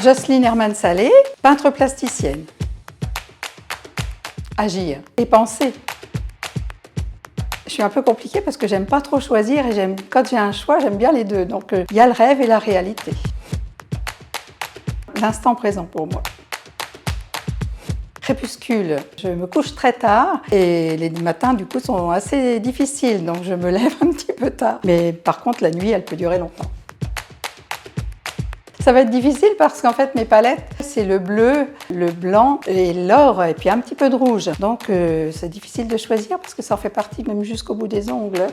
Jocelyne Herman-Salé, peintre plasticienne. Agir et penser. Je suis un peu compliquée parce que j'aime pas trop choisir et quand j'ai un choix, j'aime bien les deux. Donc il y a le rêve et la réalité. L'instant présent pour moi. Crépuscule, je me couche très tard et les matins du coup sont assez difficiles, donc je me lève un petit peu tard. Mais par contre la nuit elle peut durer longtemps. Ça va être difficile parce qu'en fait mes palettes c'est le bleu, le blanc et l'or et puis un petit peu de rouge. Donc c'est difficile de choisir parce que ça en fait partie même jusqu'au bout des ongles.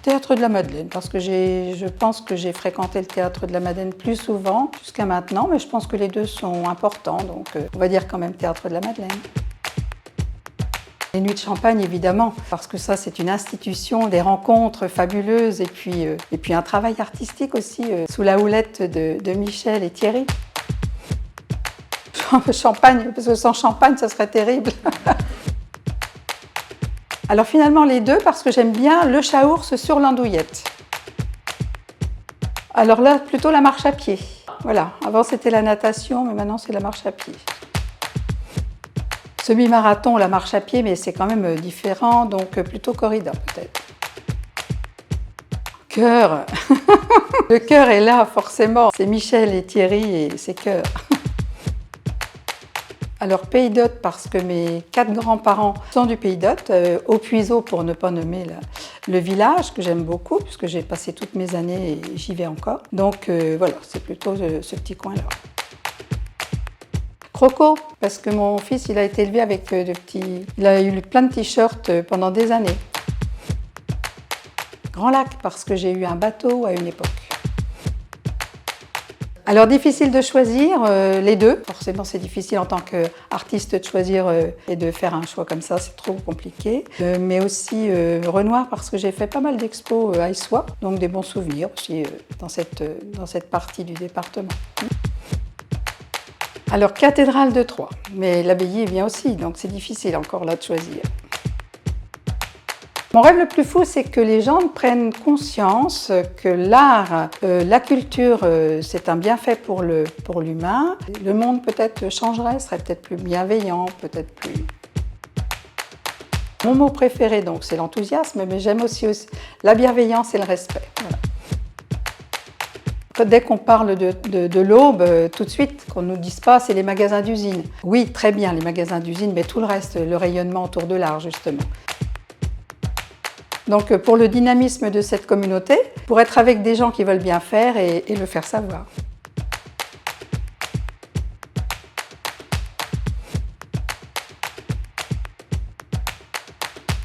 Théâtre de la Madeleine, parce que je pense que j'ai fréquenté le Théâtre de la Madeleine plus souvent jusqu'à maintenant, mais je pense que les deux sont importants, donc on va dire quand même Théâtre de la Madeleine. Les Nuits de Champagne, évidemment, parce que ça c'est une institution, des rencontres fabuleuses et puis un travail artistique aussi, sous la houlette de Michel et Thierry. Champagne, parce que sans champagne ça serait terrible. Alors finalement les deux parce que j'aime bien le chat-ours sur l'andouillette. Alors là plutôt la marche à pied. Voilà, avant c'était la natation mais maintenant c'est la marche à pied. Semi-marathon, la marche à pied mais c'est quand même différent donc plutôt corrida peut-être. Cœur. Le cœur est là forcément, c'est Michel et Thierry et c'est cœur. Alors Pays d'Hôte parce que mes 4 grands-parents sont du Pays d'Hôte, au Puiseau pour ne pas nommer le village que j'aime beaucoup puisque j'ai passé toutes mes années et j'y vais encore. Donc voilà, c'est plutôt ce petit coin-là. Croco, parce que mon fils il a été élevé avec il a eu plein de t-shirts pendant des années. Grand Lac parce que j'ai eu un bateau à une époque. Alors difficile de choisir les deux, forcément c'est difficile en tant qu'artiste de choisir et de faire un choix comme ça, c'est trop compliqué. Mais aussi Renoir parce que j'ai fait pas mal d'expos à Issoire, donc des bons souvenirs aussi dans cette partie du département. Alors Cathédrale de Troyes, mais l'abbaye est bien aussi, donc c'est difficile encore là de choisir. Mon rêve le plus fou, c'est que les gens prennent conscience que l'art, la culture, c'est un bienfait pour l'humain. Le monde peut-être changerait, serait peut-être plus bienveillant, peut-être plus... Mon mot préféré, donc, c'est l'enthousiasme, mais j'aime aussi la bienveillance et le respect. Voilà. Dès qu'on parle de l'Aube, tout de suite, qu'on ne nous dise pas, c'est les magasins d'usine. Oui, très bien, les magasins d'usine, mais tout le reste, le rayonnement autour de l'art, justement. Donc pour le dynamisme de cette communauté, pour être avec des gens qui veulent bien faire et le faire savoir.